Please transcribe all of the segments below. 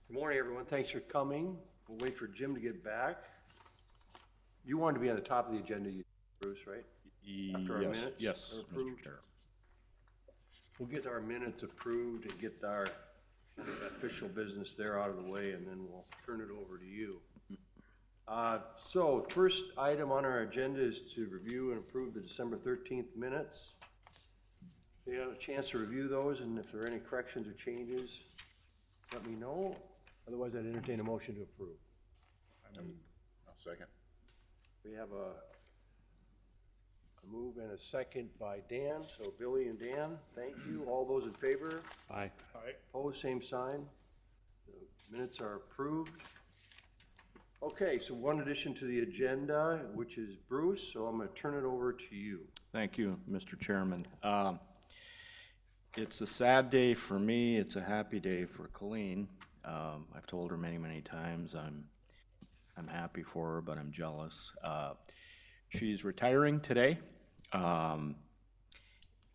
Good morning, everyone. Thanks for coming. We'll wait for Jim to get back. You wanted to be on the top of the agenda, Bruce, right? After our minutes Yes, are Mr. approved? Chair. We'll get our minutes approved and get our official business there out of the way, and then we'll turn it over to you. So first item on our agenda is to review and approve the December 13th minutes. You have a chance to review those, and if there are any corrections or changes, let me know. Otherwise, I'd entertain a motion to approve. I'll second. We have a move and a second by Dan, so Billy and Dan, thank you. All those in favor? Aye. Opposed, same sign. The minutes are approved. Okay, so one addition to the agenda, which is Bruce, so I'm gonna turn it over to you. Thank you, Mr. Chairman. It's a sad day for me. It's a happy day for Colleen. I've told her many, many times I'm happy for her, but I'm jealous. She's retiring today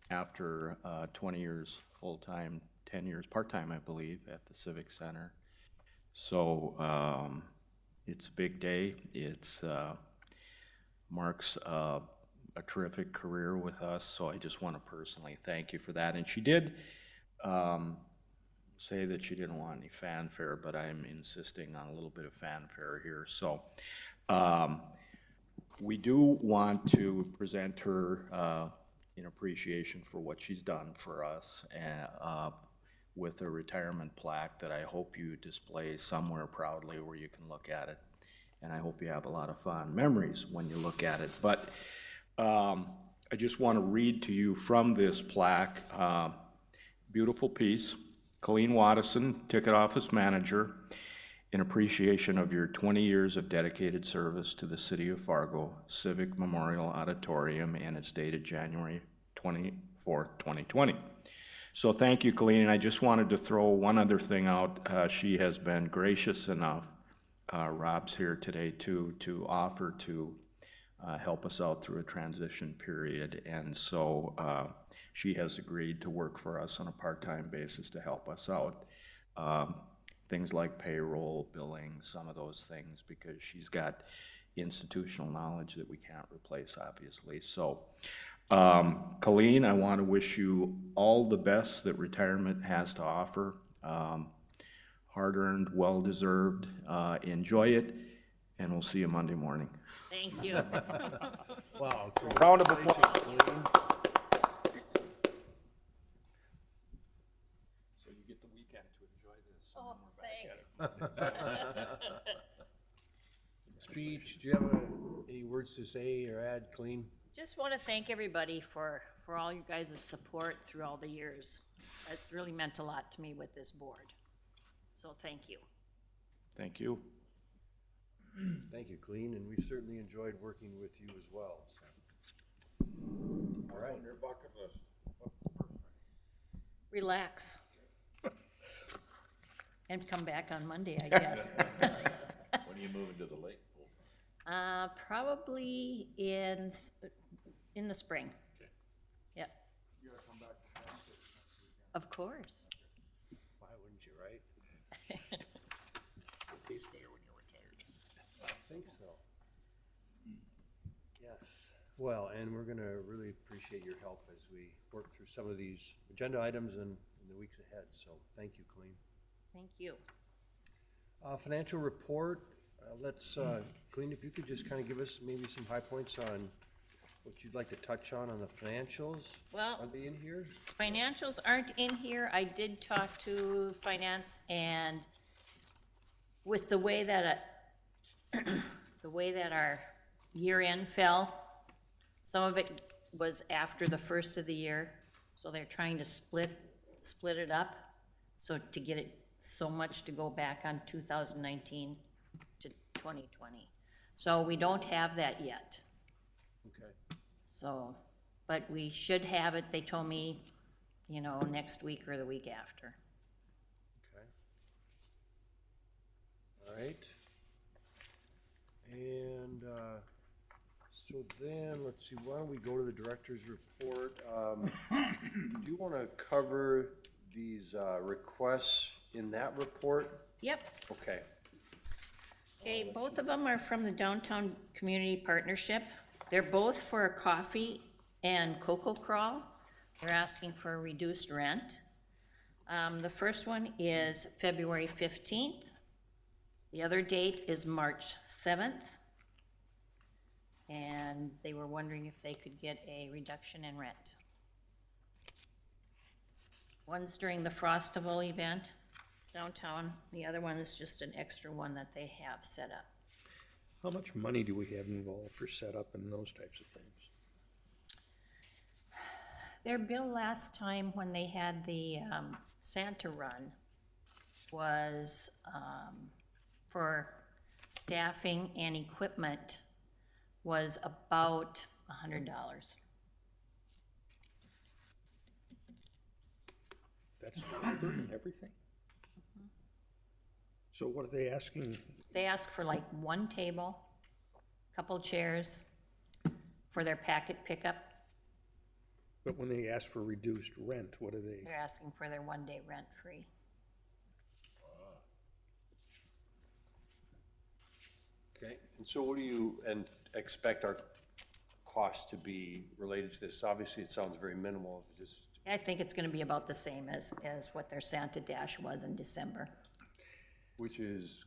after 20 years full-time, 10 years part-time, I believe, at the Civic Center. So it's a big day. It's marks a terrific career with us, so I just want to personally thank you for that. And she did say that she didn't want any fanfare, but I'm insisting on a little bit of fanfare here. So we do want to present her in appreciation for what she's done for us with a retirement plaque that I hope you display somewhere proudly where you can look at it. And I hope you have a lot of fond memories when you look at it. But I just want to read to you from this plaque, beautiful piece. Colleen Wattison, Ticket Office Manager, in appreciation of your 20 years of dedicated service to the City of Fargo Civic Memorial Auditorium, and it's dated January 24th, 2020. So thank you, Colleen. I just wanted to throw one other thing out. She has been gracious enough, Rob's here today too, to offer to help us out through a transition period, and so she has agreed to work for us on a part-time basis to help us out. Things like payroll, billing, some of those things, because she's got institutional knowledge that we can't replace, obviously. So, Colleen, I want to wish you all the best that retirement has to offer. Hard-earned, well-deserved. Enjoy it, and we'll see you Monday morning. Thank you. Wow. Round of applause. So you get the weekend to enjoy this. Oh, thanks. Speech, do you have any words to say or add, Colleen? Just want to thank everybody for all you guys' support through all the years. It's really meant a lot to me with this board. So thank you. Thank you. Thank you, Colleen, and we've certainly enjoyed working with you as well. So. All right. On your bucket list. Relax. And come back on Monday, I guess. When are you moving to the lake full-time? Probably in the spring. Okay. Yep. You gotta come back to Kansas next weekend. Of course. Why wouldn't you, right? It tastes better when you're retired. I think so. Yes. Well, and we're gonna really appreciate your help as we work through some of these agenda items in the weeks ahead. So thank you, Colleen. Thank you. Financial report. Let's, Colleen, if you could just kind of give us maybe some high points on what you'd like to touch on the financials. Well, Are they in here? financials aren't in here. I did talk to finance, and with the way that our year end fell, some of it was after the first of the year, so they're trying to split it up, so to get it so much to go back on 2019 to 2020. So we don't have that yet. Okay. So, but we should have it, they told me, next week or the week after. Okay. All right. And, so then, let's see, why don't we go to the director's report? Do you want to cover these requests in that report? Yep. Okay. Okay, both of them are from the Downtown Community Partnership. They're both for a coffee and cocoa crawl. They're asking for a reduced rent. The first one is February 15th. The other date is March 7th. And they were wondering if they could get a reduction in rent. One's during the Frostival event downtown. The other one is just an extra one that they have set up. How much money do we have involved for setup and those types of things? Their bill last time when they had the Santa run was for staffing and equipment was about $100. That's labor and everything? So what are they asking? They ask for like one table, couple chairs for their packet pickup. But when they ask for reduced rent, what are they? They're asking for their one-day rent free. Okay, and so what do you expect our cost to be related to this? Obviously, it sounds very minimal, just, I think it's gonna be about the same as what their Santa Dash was in December. which is,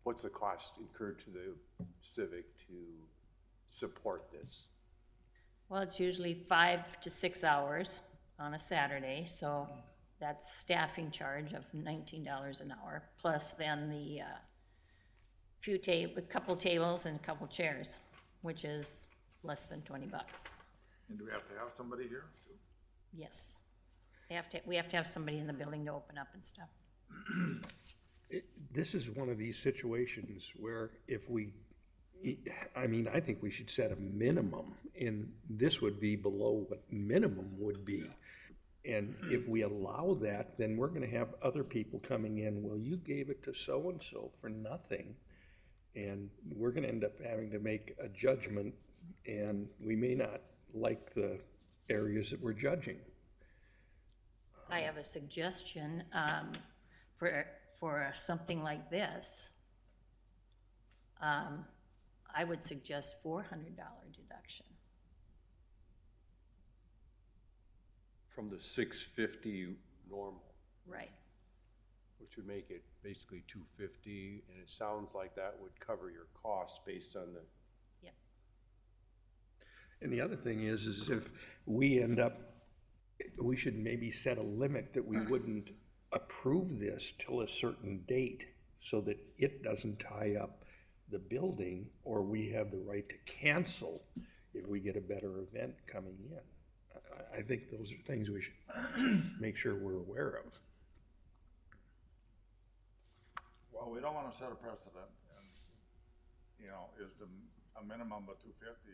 what's the cost incurred to the Civic to support this? Well, it's usually 5 to 6 hours on a Saturday, so that's staffing charge of $19 an hour, plus then the a couple tables and a couple chairs, which is less than $20. And do we have to have somebody here? Yes. We have to have somebody in the building to open up and stuff. This is one of these situations where if I think we should set a minimum, and this would be below what minimum would be. And if we allow that, then we're gonna have other people coming in, well, you gave it to so-and-so for nothing. And we're gonna end up having to make a judgment, and we may not like the areas that we're judging. I have a suggestion for something like this. I would suggest $400 deduction. From the 650 normal, Right. which would make it basically 250, and it sounds like that would cover your costs based on the, Yep. And the other thing is if we end up, we should maybe set a limit that we wouldn't approve this till a certain date so that it doesn't tie up the building, or we have the right to cancel if we get a better event coming in. I think those are things we should make sure we're aware of. Well, we don't wanna set a precedent, and, is a minimum of 250,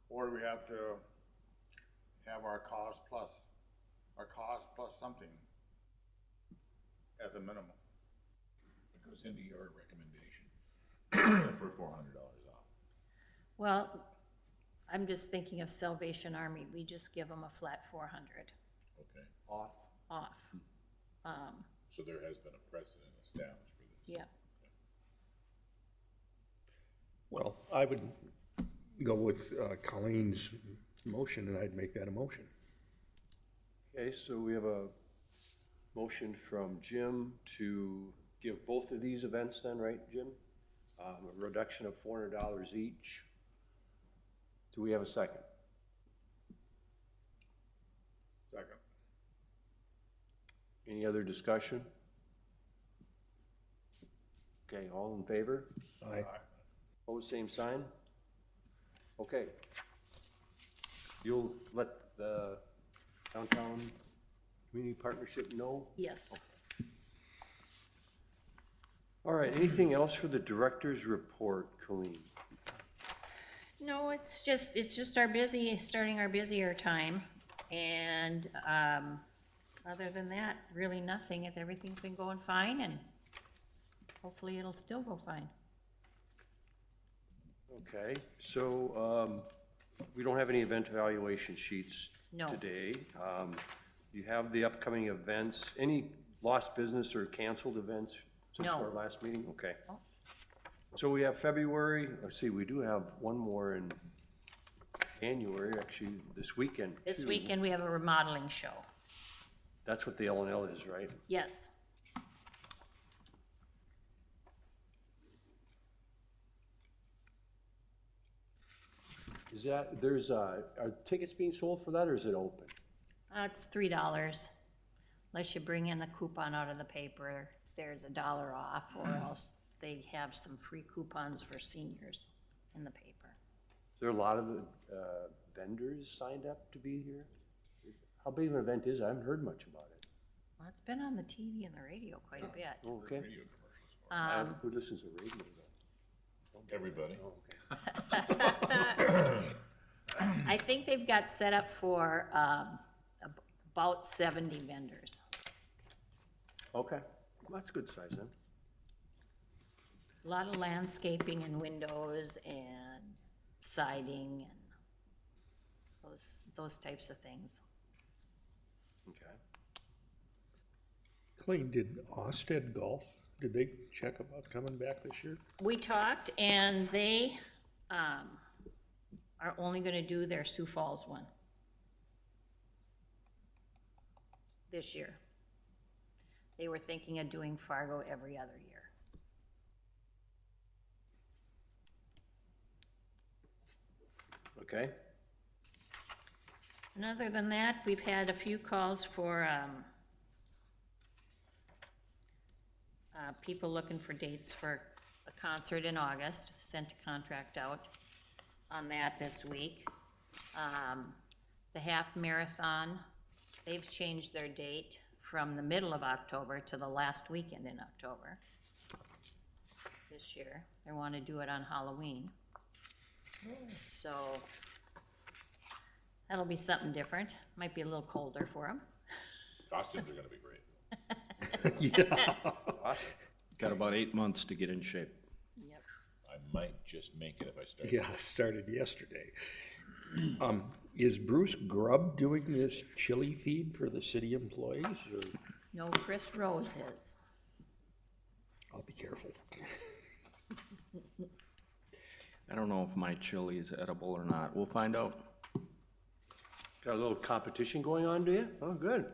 or we have to have our cost plus something as a minimum. It goes into your recommendation for $400 off. Well, I'm just thinking of Salvation Army. We just give them a flat 400 Okay, off. off. so there has been a precedent established for this. Yeah. Well, I would go with Colleen's motion, and I'd make that a motion. Okay, so we have a motion from Jim to give both of these events then, right, Jim? A reduction of $400 each. Do we have a second? Second. Any other discussion? Okay, all in favor? Aye. Pose same sign? Okay. You'll let the Downtown Community Partnership know? Yes. All right, anything else for the director's report, Colleen? No, it's just starting our busier time. And, other than that, really nothing. Everything's been going fine, and hopefully it'll still go fine. Okay, so, we don't have any event evaluation sheets No. today. You have the upcoming events. Any lost business or canceled events since No. our last meeting? Okay. No. So we have February, let's see, we do have one more in January, actually, this weekend. This too. weekend, we have a remodeling show. That's what the L&L is, right? Yes. Is that, are tickets being sold for that, or is it open? It's $3, unless you bring in a coupon out of the paper, there's $1 off, or else they have some free coupons for seniors in the paper. Is there a lot of the vendors signed up to be here? How big of an event is it? I haven't heard much about it. Well, it's been on the TV and the radio quite a bit. Okay. Radio commercials. Who listens to radio though? Everybody. Oh, okay. I think they've got set up for, about 70 vendors. Okay, well, that's a good size then. A lot of landscaping and windows and siding and those types of things. Okay. Clayton, did Osted Golf, did they check about coming back this year? We talked, and they, are only gonna do their Sioux Falls one this year. They were thinking of doing Fargo every other year. Okay, And other than that, we've had a few calls for, people looking for dates for a concert in August, sent a contract out on that this week. The half marathon, they've changed their date from the middle of October to the last weekend in October this year. They want to do it on Halloween. So that'll be something different. Might be a little colder for them. Costumes are gonna be great. Yeah. Got about 8 months to get in shape. Yep. I might just make it if I start. Yeah, started yesterday. Is Bruce Grubb doing this chili feed for the city employees, or No, Chris Rose is. I'll be careful. I don't know if my chili is edible or not. We'll find out. got a little competition going on, do you? Oh, good.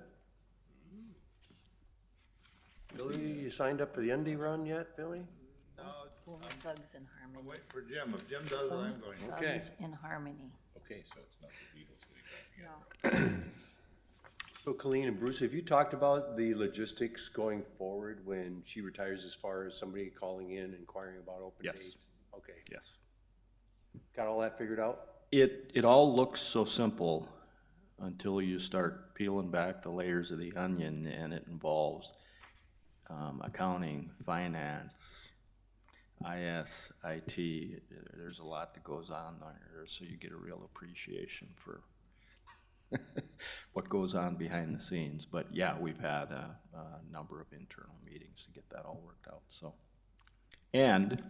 Billy, you signed up for the Undy Run yet, Billy? Thugs in I'm Harmony. waiting for Jim. If Jim does it, I'm going. Okay. Thugs in Harmony. Okay, so it's not the Beatles getting back together. So Colleen and Bruce, have you talked about the logistics going forward when she retires, as far as somebody calling in, inquiring about open Yes. dates? Okay, Yes. got all that figured out? It all looks so simple until you start peeling back the layers of the onion, and it involves accounting, finance, IS, IT. There's a lot that goes on there, so you get a real appreciation for what goes on behind the scenes. But yeah, we've had a number of internal meetings to get that all worked out, so. And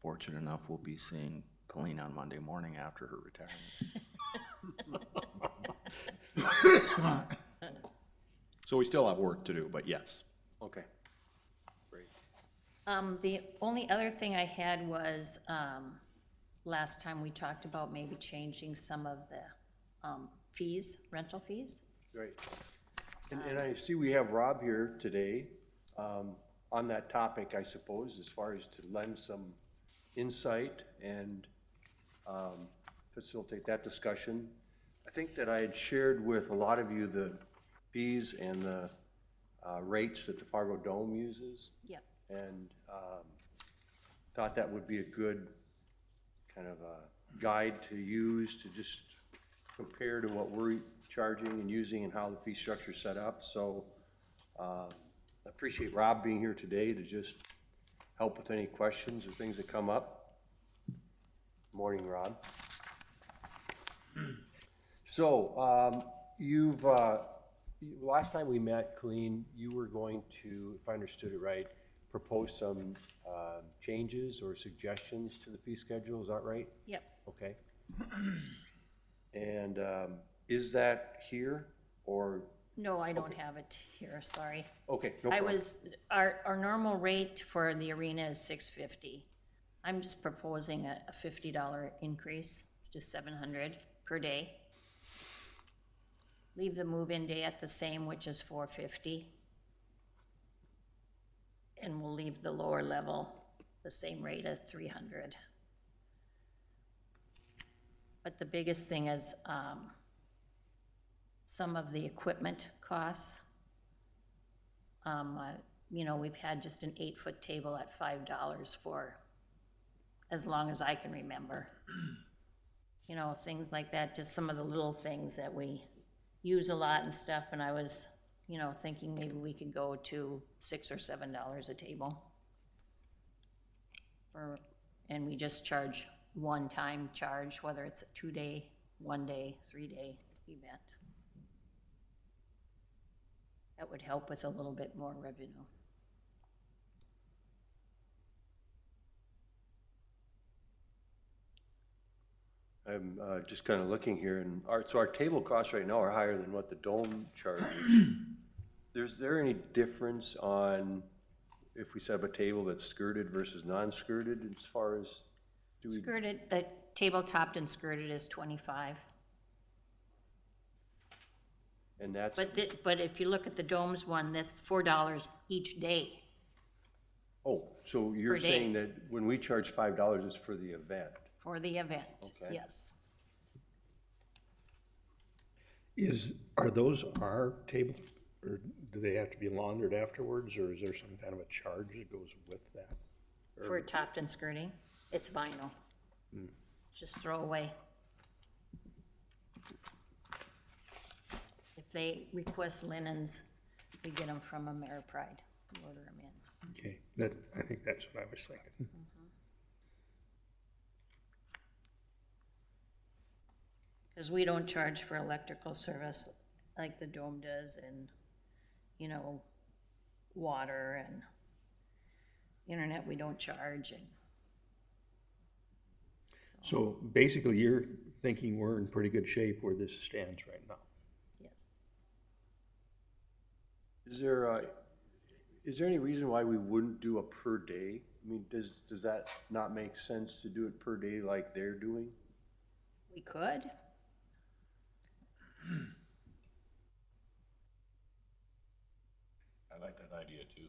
fortunate enough, we'll be seeing Colleen on Monday morning after her retirement. So we still have work to do, but yes. Okay, great. The only other thing I had was, last time we talked about maybe changing some of the, fees, rental fees. Great. And I see we have Rob here today, on that topic, I suppose, as far as to lend some insight and, facilitate that discussion. I think that I had shared with a lot of you the fees and the, rates that the Fargo Dome uses. Yep. And, thought that would be a good kind of a guide to use to just compare to what we're charging and using and how the fee structure is set up. So, I appreciate Rob being here today to just help with any questions or things that come up. Morning, Rob. So, last time we met, Colleen, you were going to, if I understood it right, propose some, changes or suggestions to the fee schedule, is that right? Yep. Okay. And, is that here, or No, I don't have it here, sorry. Okay, no I problem. was, our normal rate for the arena is $650. I'm just proposing a $50 increase to $700 per day. Leave the move-in day at the same, which is $450. And we'll leave the lower level the same rate at $300. But the biggest thing is, some of the equipment costs. You know, we've had just an 8-foot table at $5 for as long as I can remember. You know, things like that, just some of the little things that we use a lot and stuff, and I was, you know, thinking maybe we could go to $6 or $7 a table. And we just charge one-time charge, whether it's a 2-day, 1-day, 3-day event. That would help with a little bit more revenue. I'm just kind of looking here, and our table costs right now are higher than what the dome charges. Is there any difference on if we set up a table that's skirted versus non-skirted as far as, do we? Skirted, the table topped and skirted is 25. And that's, But if you look at the domes one, that's $4 each day. oh, so you're per day. saying that when we charge $5, it's for the event? For the event, Okay. yes. Are those our tables, or do they have to be laundered afterwards, or is there some kind of a charge that goes with that? For topped and skirting, it's vinyl. Just throw away. If they request linens, we get them from Ameripride, we order them in. Okay, I think that's what I was thinking. Because we don't charge for electrical service like the dome does, and, you know, water and internet we don't charge, and So basically, you're thinking we're in pretty good shape where this stands right now. yes. Is there any reason why we wouldn't do a per day? I mean, does that not make sense to do it per day like they're doing? We could. I like that idea too,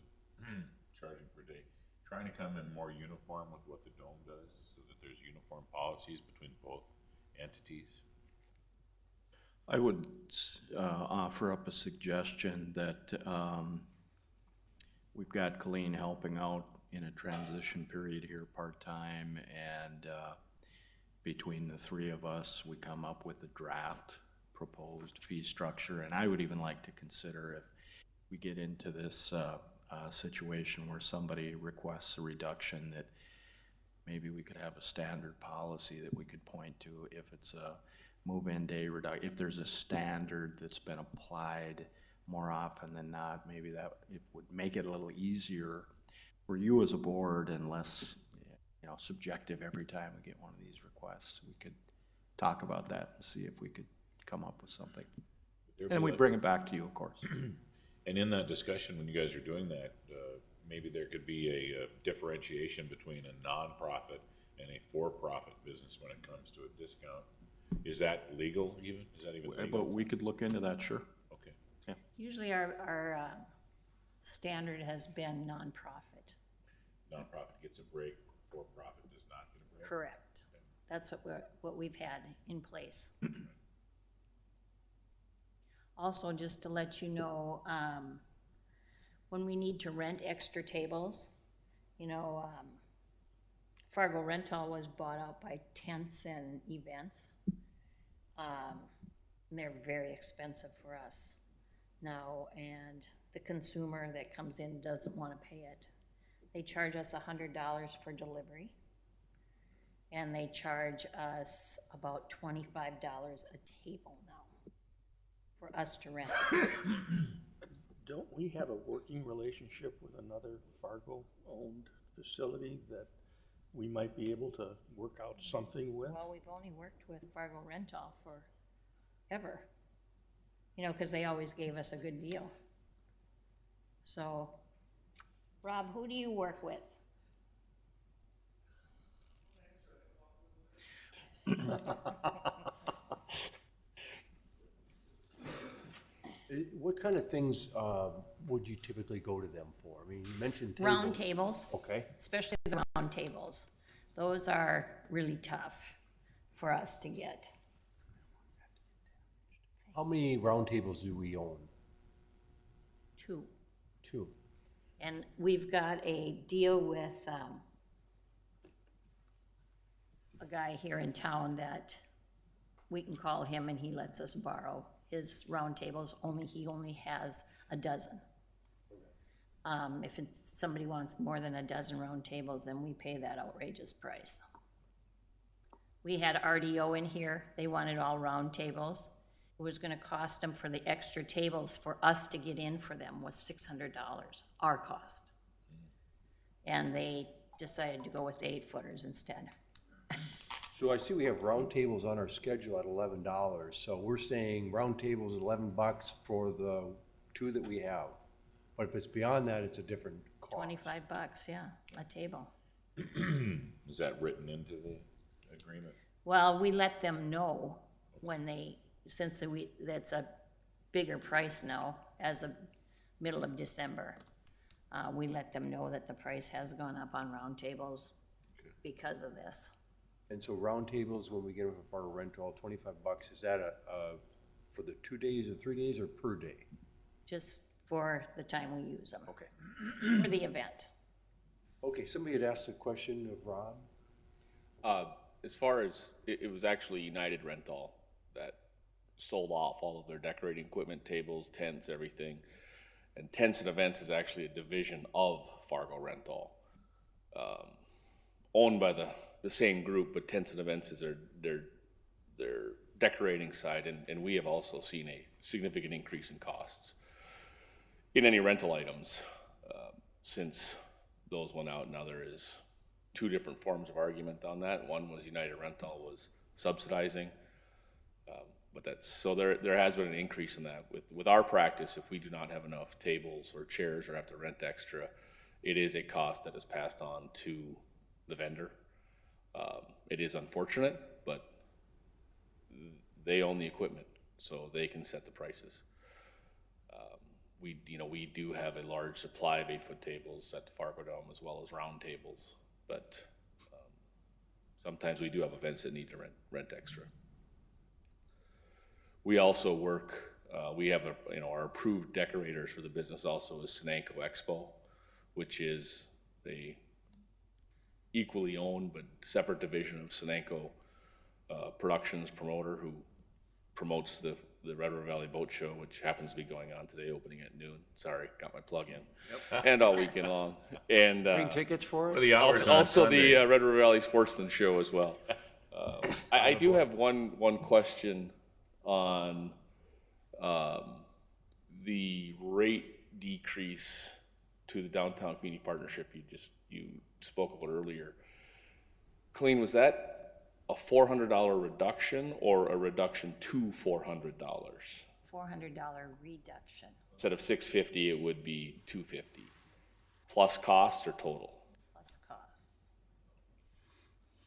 charging per day. Trying to come in more uniform with what the dome does, so that there's uniform policies between both entities. I would offer up a suggestion that we've got Colleen helping out in a transition period here part-time, and between the three of us, we come up with a draft proposed fee structure. And I would even like to consider, if we get into this situation where somebody requests a reduction, that maybe we could have a standard policy that we could point to if it's a move-in day reduction. If there's a standard that's been applied more often than not, maybe that it would make it a little easier for you as a board and less, you know, subjective every time we get one of these requests. We could talk about that and see if we could come up with something. And we bring it back to you, of course. And in that discussion, when you guys are doing that, maybe there could be a differentiation between a nonprofit and a for-profit business when it comes to a discount. Is that legal even? Is that even legal? But we could look into that, sure. Okay. Usually our standard has been nonprofit. Nonprofit gets a break, for-profit does not get a break. Correct. That's what we've had in place. Also, just to let you know, when we need to rent extra tables, you know, Fargo Rental was bought out by tents and events. And they're very expensive for us now, and the consumer that comes in doesn't want to pay it. They charge us $100 for delivery, and they charge us about $25 a table now for us to rent. Don't we have a working relationship with another Fargo-owned facility that we might be able to work out something with? Well, we've only worked with Fargo Rental forever. you know, because they always gave us a good deal. So, Rob, who do you work with? What kind of things, would you typically go to them for? I mean, you mentioned tables. Round tables, Okay, especially the round tables. Those are really tough for us to get. how many round tables do we own? 2. 2. And we've got a deal with, a guy here in town that we can call him and he lets us borrow his round tables, he only has a dozen. If it's, somebody wants more than a dozen round tables, then we pay that outrageous price. We had RDO in here, they wanted all round tables. It was gonna cost them for the extra tables for us to get in for them was $600, our cost. And they decided to go with the 8-footers instead. So I see we have round tables on our schedule at $11, so we're saying round tables at $11 for the 2 that we have. But if it's beyond that, it's a different cost. $25, yeah, a table. Is that written into the agreement? Well, we let them know when they, since that's a bigger price now, as of middle of December. We let them know that the price has gone up on round tables because of this. And so round tables, when we get them for our rental, $25, is that for the 2 days or 3 days or per day? Just for the time we use them, Okay. for the event. Okay, somebody had asked a question of Rob. As far as, it was actually United Rental that sold off all of their decorating equipment, tables, tents, everything. And Tents and Events is actually a division of Fargo Rental, owned by the same group, but Tents and Events is their decorating side, and we have also seen a significant increase in costs in any rental items since those went out. Now there is 2 different forms of argument on that. One was United Rental was subsidizing, but that's, so there has been an increase in that. With our practice, if we do not have enough tables or chairs or have to rent extra, it is a cost that is passed on to the vendor. It is unfortunate, but they own the equipment, so they can set the prices. We do have a large supply of 8-foot tables at the Fargo Dome as well as round tables, but sometimes we do have events that need to rent extra. We also work, we have our approved decorators for the business also is Sinanco Expo, which is a equally owned but separate division of Sinanco Productions promoter who promotes the Red River Valley Boat Show, which happens to be going on today, opening at noon. Sorry, got my plug in. Yep. And all weekend long. And Bring tickets for us? also the Red River Valley Sportsman Show as well. I do have one question on the rate decrease to the Downtown Community Partnership you spoke about earlier. Colleen, was that a $400 reduction or a reduction to $400? $400 reduction, Instead of $650, it would be $250, plus costs or total? plus costs.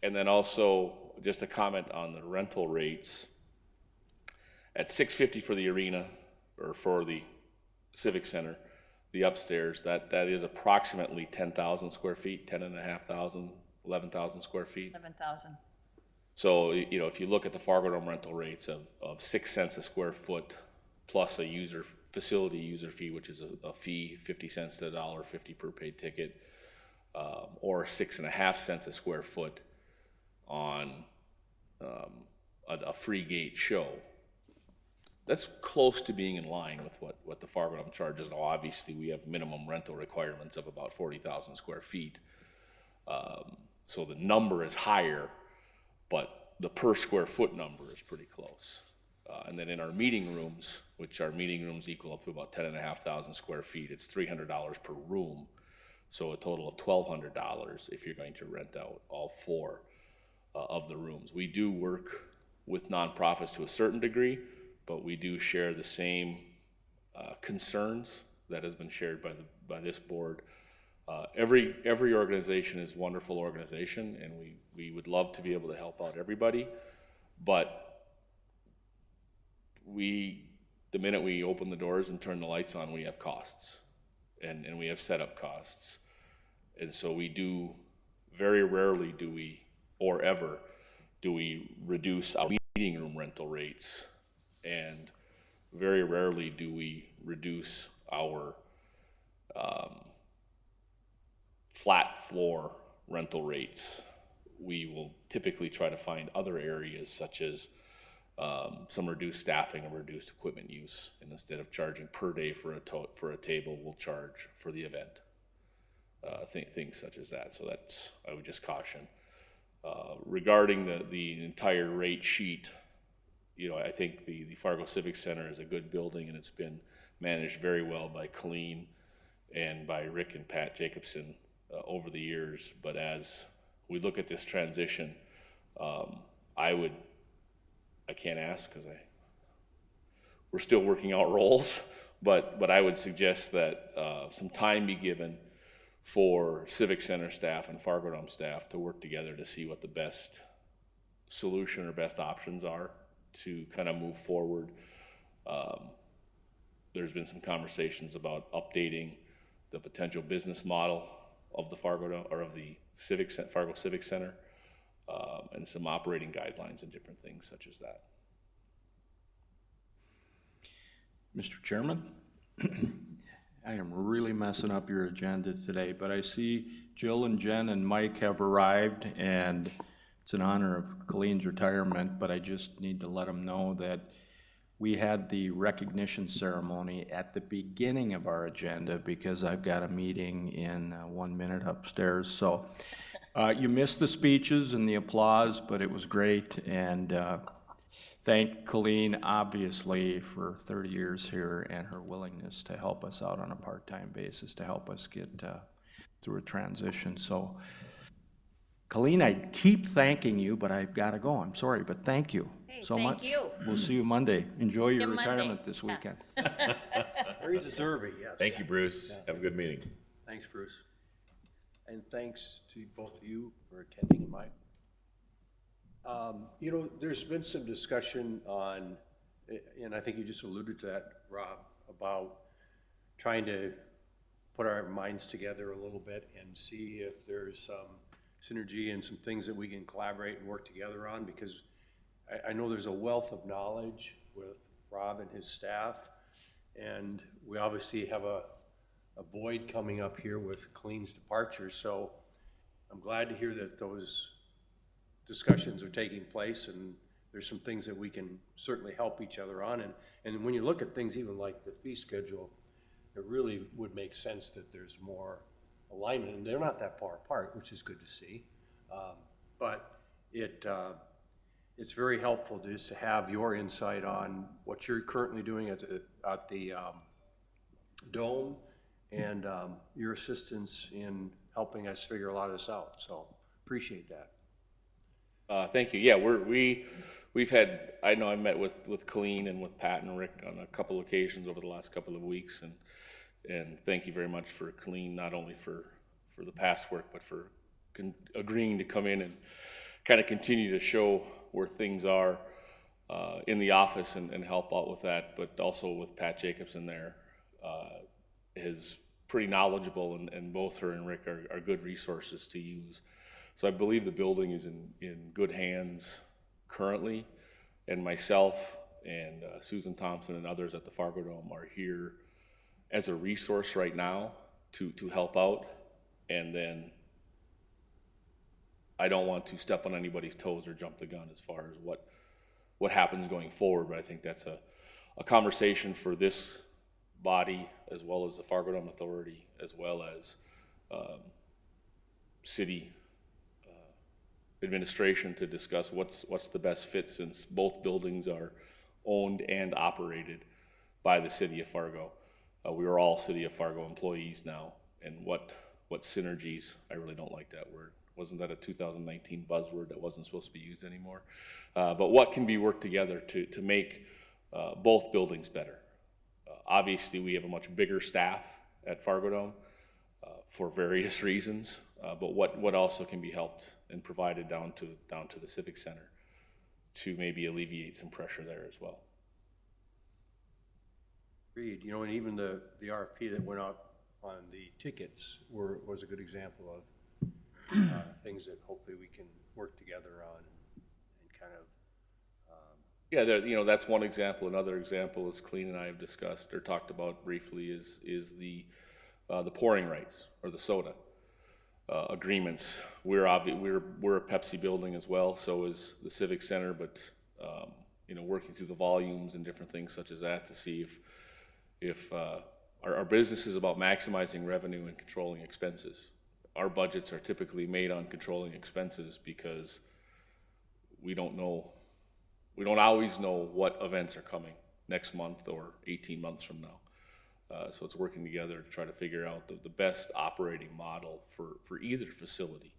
And then also, just a comment on the rental rates. At $650 for the arena, or for the Civic Center, the upstairs, that is approximately 10,000 square feet, 10,500, 11,000 square feet. 11,000. So, if you look at the Fargo Dome rental rates of 6 cents a square foot, plus a facility user fee, which is a fee, 50 cents to $1.50 per paid ticket, or 6.5 cents a square foot on a free gate show. That's close to being in line with what the Fargo Dome charges. Now, obviously, we have minimum rental requirements of about 40,000 square feet. So the number is higher, but the per square foot number is pretty close. And then in our meeting rooms, which our meeting rooms equal up to about 10,500 square feet, it's $300 per room. So a total of $1,200 if you're going to rent out all 4 of the rooms. We do work with nonprofits to a certain degree, but we do share the same concerns that has been shared by this board. Every organization is a wonderful organization, and we would love to be able to help out everybody, but the minute we open the doors and turn the lights on, we have costs, and we have setup costs. And so very rarely do we, or ever, do we reduce our meeting room rental rates, and very rarely do we reduce our flat floor rental rates. We will typically try to find other areas such as some reduced staffing and reduced equipment use, and instead of charging per day for a table, we'll charge for the event. Things such as that. So that's, I would just caution. Regarding the entire rate sheet, I think the Fargo Civic Center is a good building, and it's been managed very well by Colleen and by Rick and Pat Jacobson over the years. But as we look at this transition, I can't ask because we're still working out roles, but I would suggest that some time be given for Civic Center staff and Fargo Dome staff to work together to see what the best solution or best options are to kind of move forward. There's been some conversations about updating the potential business model of the Fargo Dome, or of the Fargo Civic Center, and some operating guidelines and different things such as that. Mr. Chairman, I am really messing up your agenda today, but I see Jill and Jen and Mike have arrived, and it's in honor of Colleen's retirement, but I just need to let them know that we had the recognition ceremony at the beginning of our agenda because I've got a meeting in 1 minute upstairs. So you missed the speeches and the applause, but it was great, and thank Colleen, obviously, for 30 years here and her willingness to help us out on a part-time basis to help us get through a transition. So, Colleen, I keep thanking you, but I've got to go. I'm sorry, but thank you so much. Thank you. We'll see you Monday. Enjoy your Monday. retirement this Yeah. weekend. Very deserving, yes. Thank you, Bruce. Have a good meeting. Thanks, Bruce. And thanks to both of you for attending mine. There's been some discussion on, and I think you just alluded to that, Rob, about trying to put our minds together a little bit and see if there's some synergy and some things that we can collaborate and work together on, because I know there's a wealth of knowledge with Rob and his staff, and we obviously have a void coming up here with Colleen's departure, so I'm glad to hear that those discussions are taking place, and there's some things that we can certainly help each other on, and when you look at things even like the fee schedule, it really would make sense that there's more alignment, and they're not that far apart, which is good to see, but it's very helpful just to have your insight on what you're currently doing at the Dome, and your assistance in helping us figure a lot of this out, so appreciate that. Thank you. Yeah, we've had, I know I met with Colleen and with Pat and Rick on a couple occasions over the last couple of weeks, and thank you very much for Colleen, not only for the past work, but for agreeing to come in and kind of continue to show where things are in the office and help out with that, but also with Pat Jacobson there. Is pretty knowledgeable, and both her and Rick are good resources to use. So I believe the building is in good hands currently, and myself and Susan Thompson and others at the Fargo Dome are here as a resource right now to help out, and then I don't want to step on anybody's toes or jump the gun as far as what happens going forward, but I think that's a conversation for this body, as well as the Fargo Dome Authority, as well as city administration, to discuss what's the best fit, since both buildings are owned and operated by the city of Fargo. We are all city of Fargo employees now, and what synergies, I really don't like that word. Wasn't that a 2019 buzzword that wasn't supposed to be used anymore? But what can be worked together to make both buildings better. Obviously, we have a much bigger staff at Fargo Dome for various reasons, but what also can be helped and provided down to the Civic Center to maybe alleviate some pressure there as well. Agreed, you know, and even the RFP that went out on the tickets was a good example of things that hopefully we can work together on and kind of. Yeah, that's one example. Another example, as Colleen and I have discussed or talked about briefly, is the pouring rights or the soda agreements. We're a Pepsi building as well, so is the Civic Center, but working through the volumes and different things such as that to see if our business is about maximizing revenue and controlling expenses. Our budgets are typically made on controlling expenses because we don't always know what events are coming next month or 18 months from now. So it's working together to try to figure out the best operating model for either facility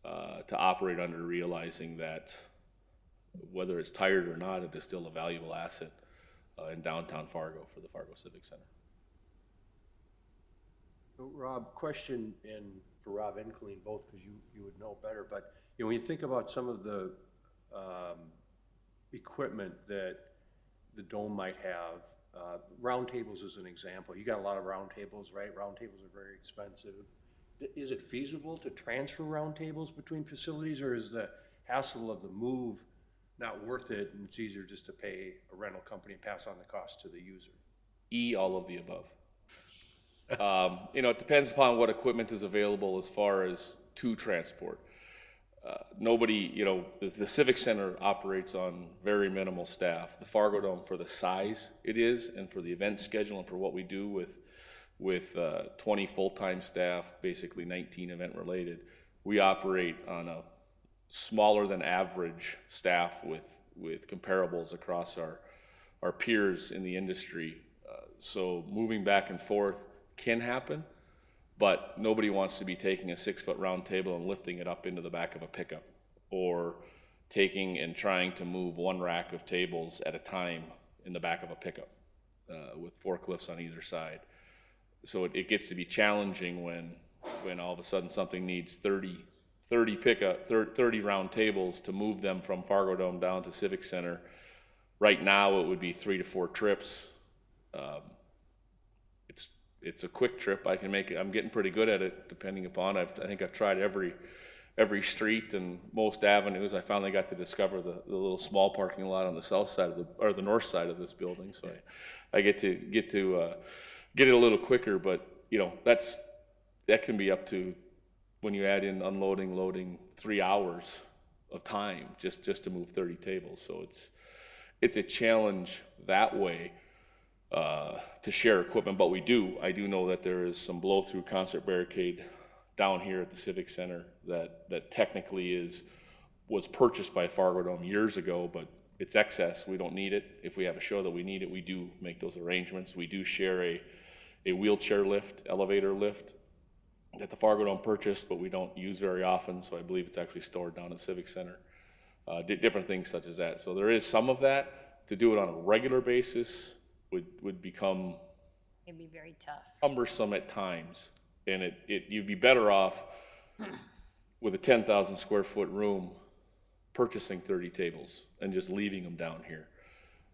to operate under, realizing that whether it's tired or not, it is still a valuable asset in downtown Fargo for the Fargo Civic Center. So Rob, question, and for Rob and Colleen both, because you would know better, but when you think about some of the equipment that the Dome might have, round tables is an example. You got a lot of round tables, right? Round tables are very expensive. Is it feasible to transfer round tables between facilities, or is the hassle of the move not worth it, and it's easier just to pay a rental company and pass on the cost to the user? All of the above. It depends upon what equipment is available as far as to transport. The Civic Center operates on very minimal staff. The Fargo Dome, for the size it is and for the event schedule and for what we do with 20 full-time staff, basically 19 event related, we operate on a smaller than average staff with comparables across our peers in the industry. So moving back and forth can happen, but nobody wants to be taking a 6-foot round table and lifting it up into the back of a pickup, or taking and trying to move one rack of tables at a time in the back of a pickup with forklifts on either side. So it gets to be challenging when all of a sudden something needs 30 round tables to move them from Fargo Dome down to Civic Center. Right now it would be 3 to 4 trips. It's a quick trip. I can make it. I'm getting pretty good at it, depending upon. I think I've tried every street and most avenues. I finally got to discover the little small parking lot on the south side of the north side of this building. So I get to get it a little quicker. But that can be up to, when you add in unloading, loading, 3 hours of time just to move 30 tables. So it's a challenge that way. To share equipment, but I do know that there is some blow-through concert barricade down here at the Civic Center that technically was purchased by Fargo Dome years ago, but it's excess. We don't need it. If we have a show that we need it, we do make those arrangements. We do share a wheelchair lift, elevator lift that the Fargo Dome purchased, but we don't use very often, so I believe it's actually stored down at Civic Center. Different things such as that. So there is some of that. To do it on a regular basis would become, It'd be very tough. cumbersome at times, and you'd be better off with a 10,000 square foot room purchasing 30 tables and just leaving them down here.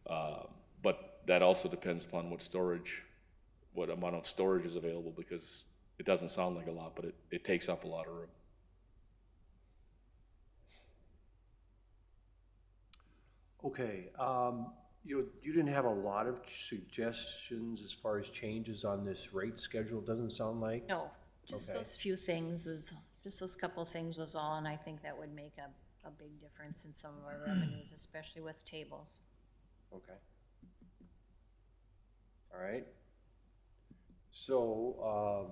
But that also depends upon what amount of storage is available, because it doesn't sound like a lot, but it takes up a lot of room. Okay, you didn't have a lot of suggestions as far as changes on this rate schedule, doesn't sound like? No, just Okay. those few things just those couple of things was all, and I think that would make a big difference in some of our revenues, especially with tables. Okay. All right. So,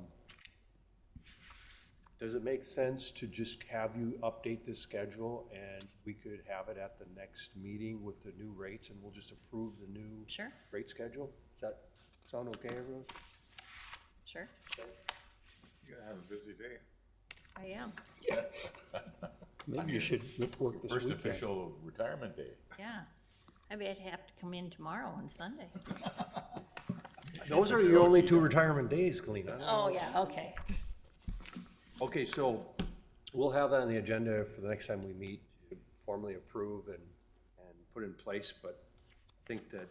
does it make sense to just have you update this schedule, and we could have it at the next meeting with the new rates, and we'll just approve the new Sure, rate schedule? Does that sound okay, everyone? sure, You're gonna have a busy day. I am, Maybe you should report this First weekend. official retirement day. yeah. Maybe I'd have to come in tomorrow on Sunday. Those are your only 2 retirement days, Colleen. Oh, yeah, okay. Okay, so we'll have that on the agenda for the next time we meet, to formally approve and put in place, but I think that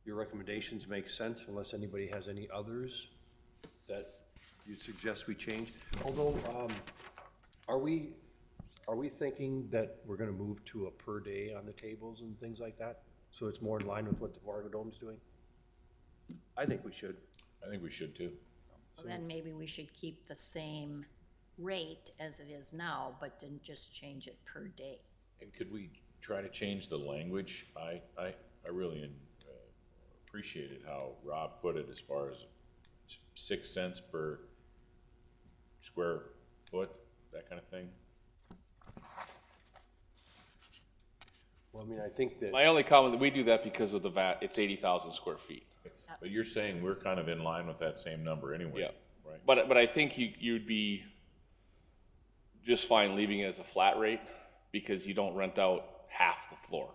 your recommendations make sense unless anybody has any others that you suggest we change. Although, are we thinking that we're gonna move to a per day on the tables and things like that? So it's more in line with what the Fargo Dome's doing? I think we should. I think we should too. Well, then maybe we should keep the same rate as it is now, but then just change it per day. And could we try to change the language? I really appreciated how Rob put it as far as 6 cents per square foot, that kind of thing. Well, I mean, I think that, My only comment, we do that because of the VAT, it's 80,000 square feet. But you're saying we're kind of in line with that same number anyway. Yeah. Right. But I think you'd be just fine leaving it as a flat rate, because you don't rent out half the floor.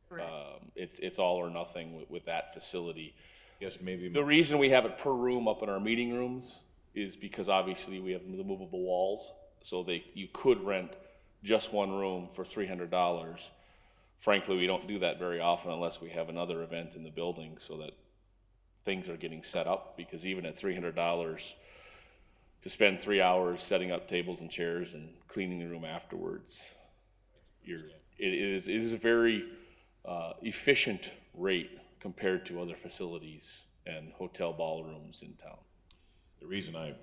Correct. It's all or nothing with that facility. Yes, maybe. The reason we have it per room up in our meeting rooms is because obviously we have the movable walls, so you could rent just one room for $300. Frankly, we don't do that very often unless we have another event in the building, so that things are getting set up, because even at $300, to spend 3 hours setting up tables and chairs and cleaning the room afterwards, it is a very efficient rate compared to other facilities and hotel ballrooms in town. The reason I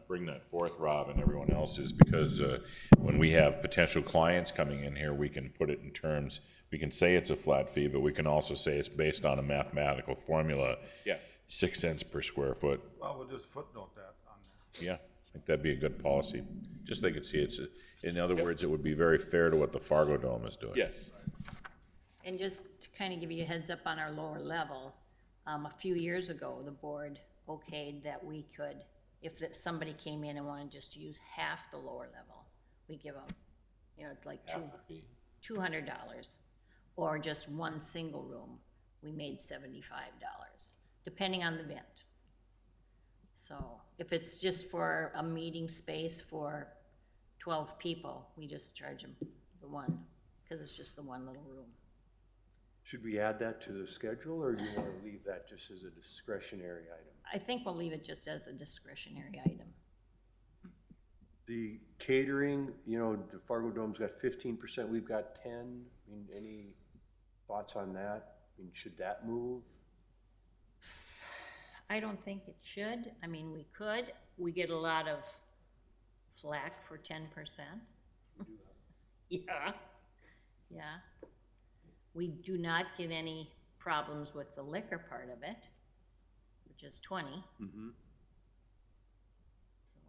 bring that forth, Rob, and everyone else, is because when we have potential clients coming in here, we can put it in terms, we can say it's a flat fee, but we can also say it's based on a mathematical formula. Yeah. 6 cents per square foot. Well, we'll just footnote that on there. Yeah, I think that'd be a good policy. Just they could see it's, in other words, it would be very fair to what the Fargo Dome is doing. Yes. And just to kind of give you a heads up on our lower level, a few years ago, the board okayed that we could, if somebody came in and wanted just to use half the lower level, we give them, like Half the fee. $200, or just one single room, we made $75, depending on the event. So if it's just for a meeting space for 12 people, we just charge them the one, because it's just the one little room. should we add that to the schedule, or do you wanna leave that just as a discretionary item? I think we'll leave it just as a discretionary item. The catering, the Fargo Dome's got 15%, we've got 10. I mean, any thoughts on that? I mean, should that move? I don't think it should. I mean, we could. We get a lot of flack for 10%. Yeah, yeah. We do not get any problems with the liquor part of it, which is 20. Mm-hmm. So,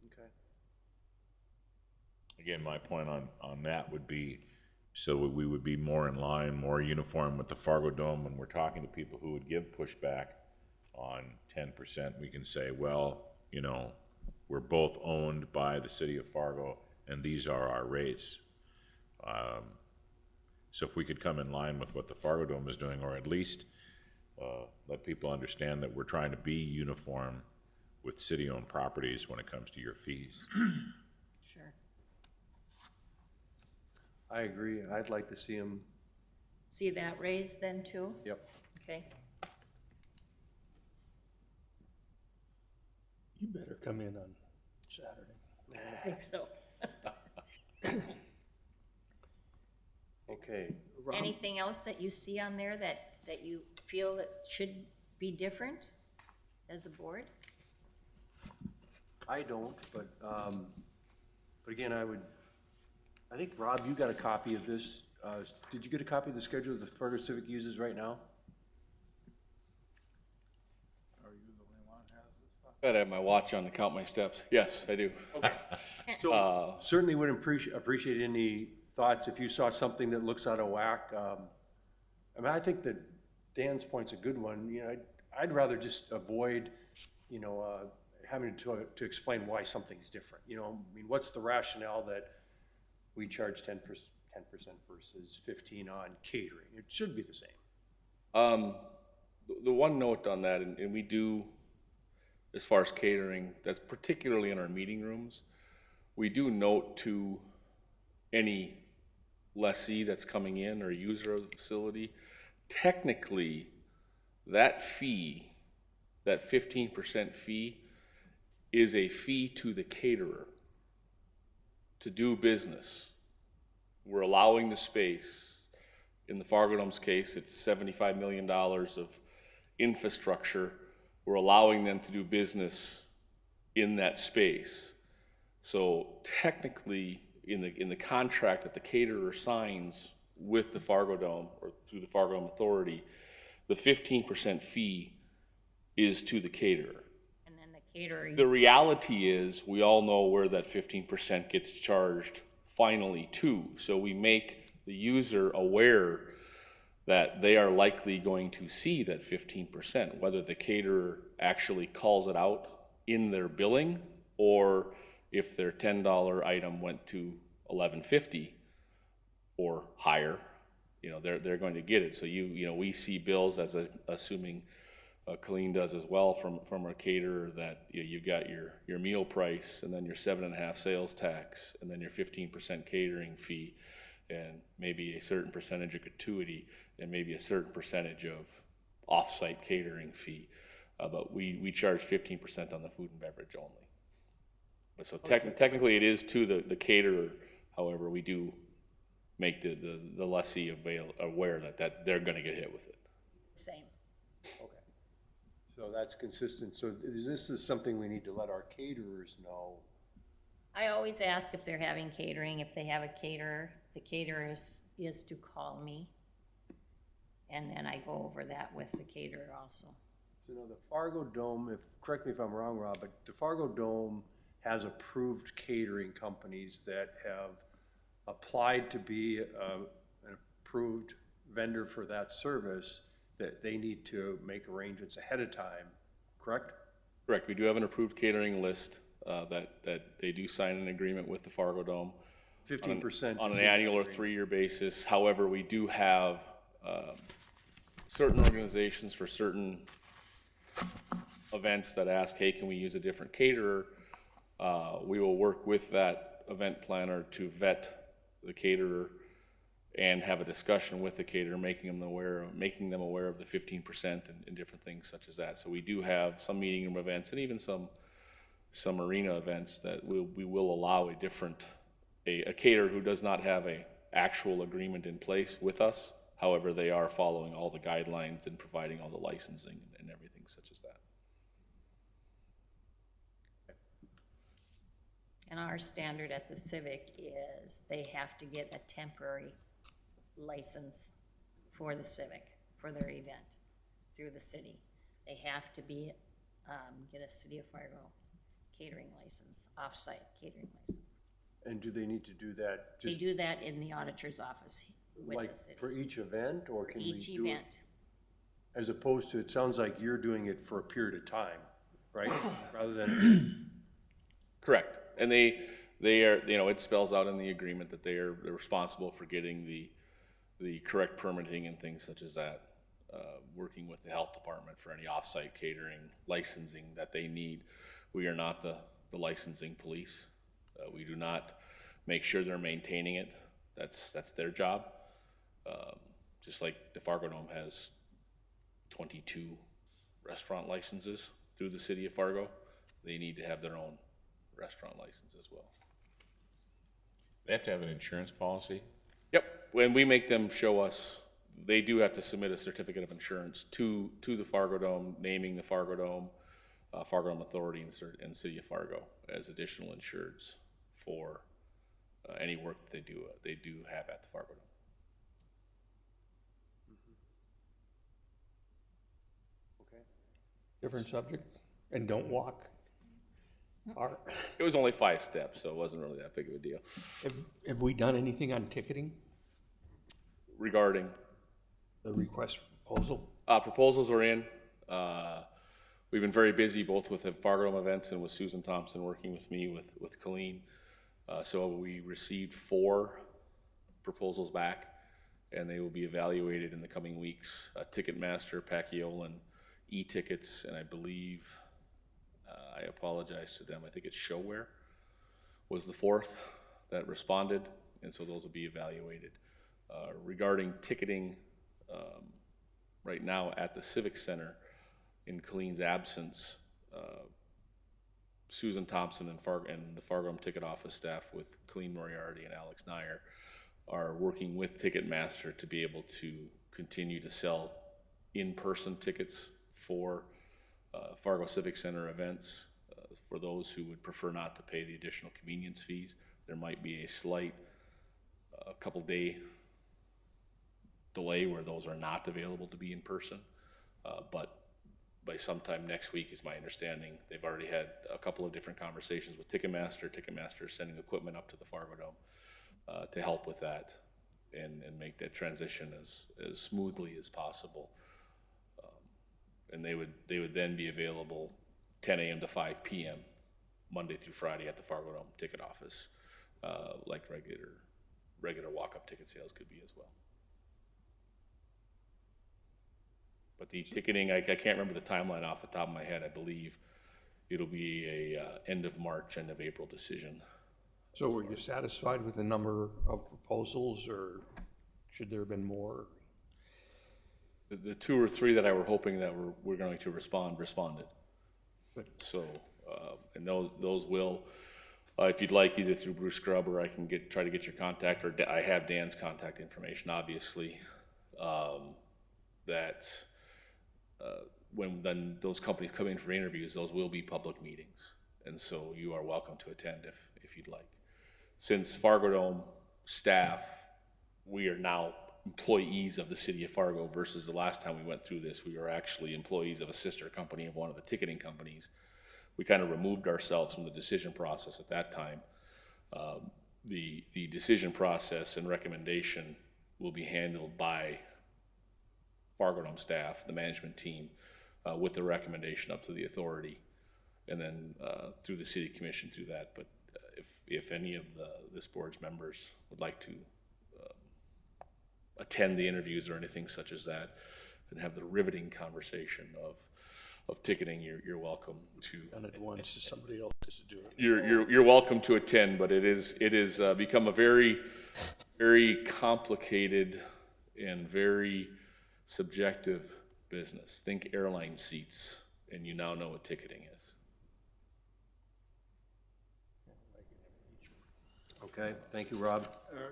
Okay. Again, my point on that would be, so we would be more in line, more uniform with the Fargo Dome when we're talking to people who would give pushback on 10%. We can say, well, we're both owned by the city of Fargo, and these are our rates. So if we could come in line with what the Fargo Dome is doing, or at least let people understand that we're trying to be uniform with city-owned properties when it comes to your fees. sure. I agree. I'd like to see them, See that raised then too? yep. Okay. You better come in on Saturday. I think so. Okay. Anything else that you see on there that you feel that should be different as a board? I don't, but again, I think, Rob, you got a copy of this. Did you get a copy of the schedule that the Fargo Civic uses right now? Are you the only one that has this stuff? Gotta have my watch on to count my steps. Yes, I do. So certainly would appreciate any thoughts if you saw something that looks out of whack. I mean, I think that Dan's point's a good one. I'd rather just avoid, having to explain why something's different. I mean, what's the rationale that we charge 10%, 10% versus 15 on catering. It should be the same. The one note on that, and we do, as far as catering, that's particularly in our meeting rooms, we do note to any lessee that's coming in or user of the facility, technically, that fee, that 15% fee, is a fee to the caterer to do business. We're allowing the space. In the Fargo Dome's case, it's $75 million of infrastructure. We're allowing them to do business in that space. So technically, in the contract that the caterer signs with the Fargo Dome or through the Fargo Dome Authority, the 15% fee is to the caterer. And then the caterer, The reality is, we all know where that 15% gets charged finally to. So we make the user aware that they are likely going to see that 15%, whether the caterer actually calls it out in their billing, or if their $10 item went to $11.50 or higher, you know, they're going to get it. So you know, we see bills, as assuming Colleen does as well, from a caterer, that you've got your meal price, and then your 7.5 sales tax, and then your 15% catering fee, and maybe a certain percentage of gratuity, and maybe a certain percentage of off-site catering fee. But we charge 15% on the food and beverage only. But so technically it is to the caterer. However, we do make the lessee aware that they're gonna get hit with it. same. Okay. So that's consistent. So this is something we need to let our caterers know. I always ask if they're having catering, if they have a caterer. The caterer is to call me. And then I go over that with the caterer also. So now the Fargo Dome, correct me if I'm wrong, Rob, but the Fargo Dome has approved catering companies that have applied to be an approved vendor for that service, that they need to make arrangements ahead of time, correct? Correct. We do have an approved catering list that they do sign an agreement with the Fargo Dome. 15% on an annual or 3-year basis. However, we do have certain organizations for certain events that ask, hey, can we use a different caterer? We will work with that event planner to vet the caterer and have a discussion with the caterer, making them aware of the 15% and different things such as that. So we do have some meeting room events and even some arena events that we will allow a caterer who does not have a actual agreement in place with us. However, they are following all the guidelines and providing all the licensing and everything such as that. And our standard at the Civic is they have to get a temporary license for the Civic, for their event through the city. They have to be, get a City of Fargo catering license, off-site catering license. And do they need to do that They just do that in the auditor's office with like the city. for each event, or can we Each do it? event. As opposed to, it sounds like you're doing it for a period of time, right? Rather than, Correct. And they are, you know, it spells out in the agreement that they're responsible for getting the correct permitting and things such as that, working with the health department for any off-site catering licensing that they need. We are not the licensing police. We do not make sure they're maintaining it. That's their job. Just like the Fargo Dome has 22 restaurant licenses through the city of Fargo, they need to have their own restaurant license as well. They have to have an insurance policy? Yep, when we make them show us, they do have to submit a certificate of insurance to the Fargo Dome, naming the Fargo Dome, Fargo Dome Authority and City of Fargo as additional insureds for any work that they do have at the Fargo Dome. okay. Different subject, and don't walk. It was only 5 steps, so it wasn't really that big of a deal. Have we done anything on ticketing, Regarding the request proposal? proposals are in. We've been very busy both with the Fargo Dome events and with Susan Thompson working with me with Colleen. So we received 4 proposals back, and they will be evaluated in the coming weeks. Ticketmaster, Pacquiao, e-tickets, and I believe, I apologize to them, I think it's Showware was the fourth that responded, and so those will be evaluated. Regarding ticketing, right now at the Civic Center, in Colleen's absence, Susan Thompson and the Fargo Ticket Office staff with Colleen Moriarty and Alex Nyer are working with Ticketmaster to be able to continue to sell in-person tickets for Fargo Civic Center events. For those who would prefer not to pay the additional convenience fees, there might be a slight couple day delay where those are not available to be in person, but by sometime next week is my understanding. They've already had a couple of different conversations with Ticketmaster. Ticketmaster is sending equipment up to the Fargo Dome to help with that and make that transition as smoothly as possible. And they would then be available 10 a.m. to 5 p.m. Monday through Friday at the Fargo Dome ticket office, like regular walk-up ticket sales could be as well. But the ticketing, I can't remember the timeline off the top of my head. I believe it'll be a end of March, end of April decision. So were you satisfied with the number of proposals, or should there have been more? The two or three that I were hoping that were going to responded. Good. So, and those will, if you'd like, either through Bruce Grubb, or I can try to get your contact, or I have Dan's contact information, obviously, when then those companies come in for interviews, those will be public meetings. And so you are welcome to attend if you'd like. Since Fargo Dome staff, we are now employees of the city of Fargo versus the last time we went through this, we were actually employees of a sister company of one of the ticketing companies. We kind of removed ourselves from the decision process at that time. The decision process and recommendation will be handled by Fargo Dome staff, the management team, with the recommendation up to the authority, and then through the city commission through that. But if any of this board's members would like to attend the interviews or anything such as that, and have the riveting conversation of ticketing, you're welcome to. Done it once, somebody else has to do it. You're welcome to attend, but it is become a very, very complicated and very subjective business. Think airline seats, and you now know what ticketing is. Okay, thank you, Rob.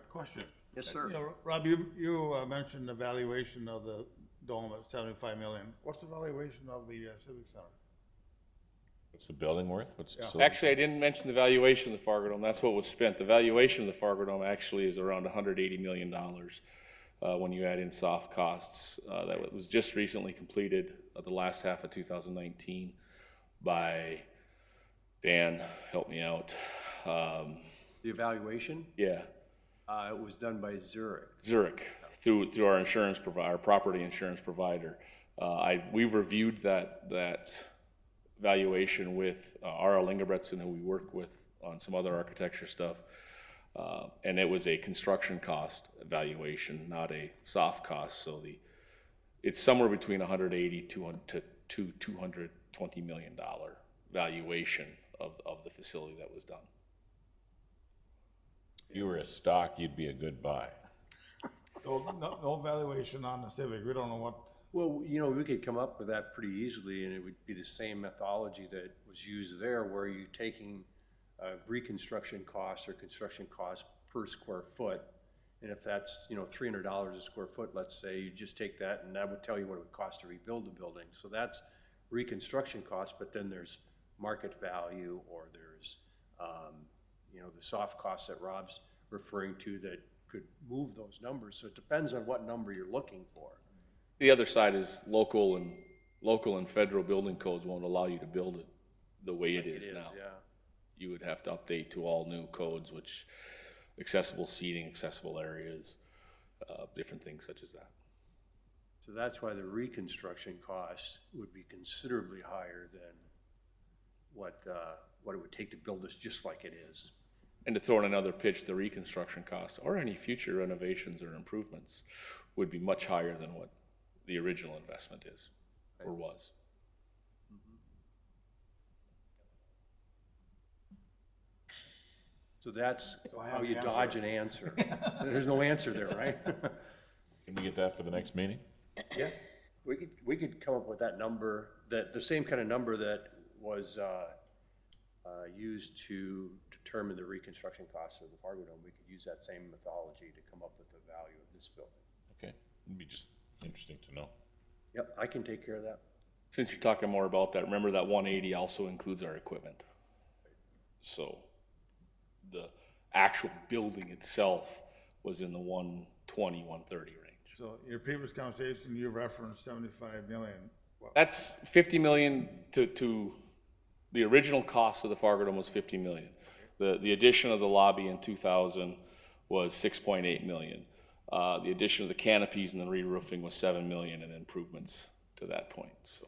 Question. Yes, sir. You know, Rob, you mentioned the valuation of the dome at 75 million. What's the valuation of the Civic Center? What's the building worth? What's the facility? Actually, I didn't mention the valuation of the Fargo Dome. That's what was spent. The valuation of the Fargo Dome actually is around $180 million when you add in soft costs. That was just recently completed the last half of 2019 by Dan, help me out. The evaluation, Yeah, it was done by Zurich. Zurich, through our insurance provider, our property insurance provider. We've reviewed that valuation with R.L. Ingebretson, who we work with on some other architecture stuff, and it was a construction cost valuation, not a soft cost. So it's somewhere between 180 to $220 million valuation of the facility that was done. If you were a stock, you'd be a good buy. So no valuation on the Civic. We don't know what. Well, you know, we could come up with that pretty easily, and it would be the same methodology that was used there, where you're taking reconstruction costs or construction costs per square foot. And if that's, you know, $300 a square foot, let's say, you just take that, and that would tell you what it would cost to rebuild the building. So that's reconstruction costs, but then there's market value, or there's, you know, the soft costs that Rob's referring to that could move those numbers. So it depends on what number you're looking for. The other side is local and federal building codes won't allow you to build it the way it is now. Yeah. You would have to update to all new codes, which accessible seating, accessible areas, different things such as that. So that's why the reconstruction costs would be considerably higher than what it would take to build this just like it is. And to throw in another pitch, the reconstruction cost or any future renovations or improvements would be much higher than what the original investment is or was. So that's I how have you the dodge an answer. There's no answer there, right? Can we get that for the next meeting? Yeah, we could come up with that number, the same kind of number that was, used to determine the reconstruction costs of the Fargo Dome. We could use that same methodology to come up with the value of this building. Okay, it'd be just interesting to know. Yep, I can take care of that. Since you're talking more about that, remember that 180 also includes our equipment. So the actual building itself was in the 120, 130 range. So your previous conversation, you referenced 75 million. Well, That's 50 million to the original cost of the Fargo Dome was 50 million. The addition of the lobby in 2000 was 6.8 million. The addition of the canopies and the re-roofing was 7 million in improvements to that point, so.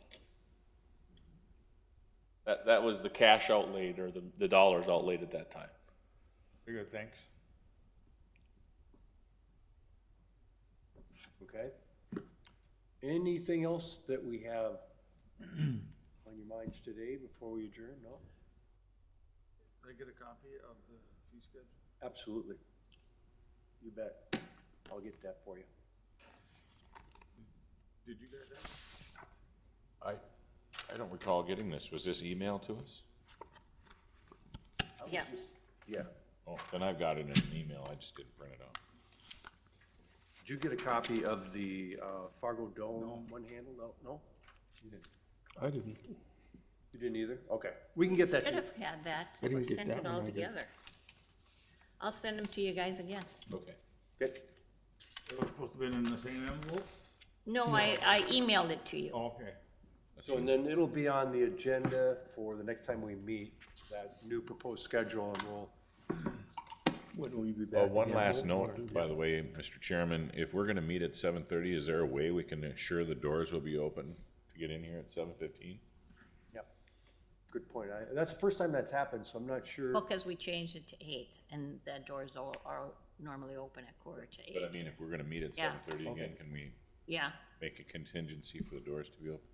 That was the cash outlaid or the dollars outlaid at that time. very good, thanks. Okay? Anything else that we have on your minds today before we adjourn? No? Did I get a copy of the fee schedule? Absolutely. You bet. I'll get that for you. Did you guys have? I don't recall getting this. Was this emailed to us? Yeah, Yeah. Oh, then I've got it in an email. I just didn't print it out. Did you get a copy of the Fargo Dome one handle? No? You didn't. I didn't. You didn't either? Okay. We can get that. should have had that, I or didn't get sent that it one all either. together. I'll send them to you guys again. Okay. Good. It was supposed to be in the same envelope? No, I emailed it to you. Oh, okay. So, and then it'll be on the agenda for the next time we meet, that new proposed schedule, and we'll, When will you be back? One again? last We'll- note, by the way, Mr. Chairman, if we're gonna meet at 7:30, is there a way we can assure the doors will be open to get in here at 7:15? yep. Good point. That's the first time that's happened, so I'm not sure. Well, because we changed it to 8, and the doors are normally open at 7:45. But I mean, if we're gonna meet at Yeah. 7:30 again, can we Yeah, make a contingency for the doors to be open?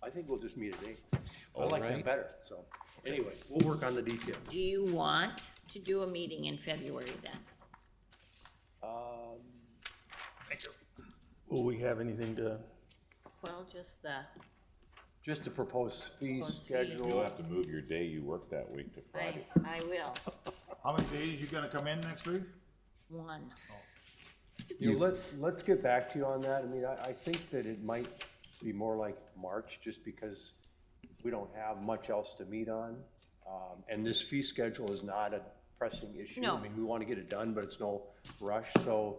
I think we'll just meet at 8. I All like that right. better, so. Anyway, we'll work on the details. do you want to do a meeting in February then? Will we have anything to, Well, just the, Just to propose fee Proposed fees. schedule. You'll have to move your day you work that week to Friday. I will, How many days you gonna come in next week? 1. You know, let's get back to you on that. I mean, I think that it might be more like March, just because we don't have much else to meet on. And this fee schedule is not a pressing issue. No. I mean, we want to get it done, but it's no rush. So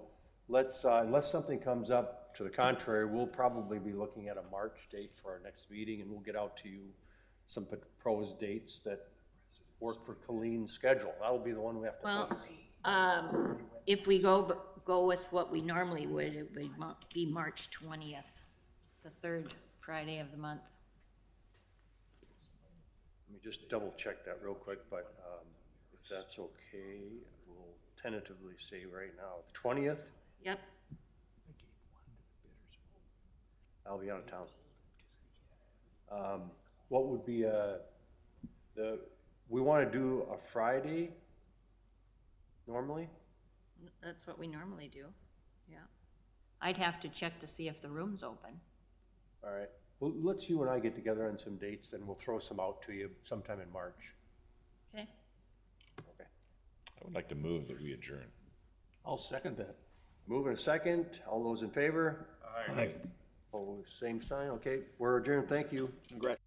let's, unless something comes up to the contrary, we'll probably be looking at a March date for our next meeting, and we'll get out to you some proposed dates that work for Colleen's schedule. That'll be the one we have to Well, pick. if we go with what we normally would, it would be March 20th, the 3rd Friday of the month. Let me just double check that real quick, but if that's okay, we'll tentatively say right now, the 20th, Yep, I'll be out of town. What would be we want to do a Friday normally? that's what we normally do, yeah. I'd have to check to see if the room's open. All right, well, let's you and I get together on some dates, and we'll throw some out to you sometime in March. Okay, Okay. I would like to move that we adjourn. I'll second that. Move in a second, all those in favor? Aye. Oh, same sign, okay, we're adjourned, thank you. Congrats.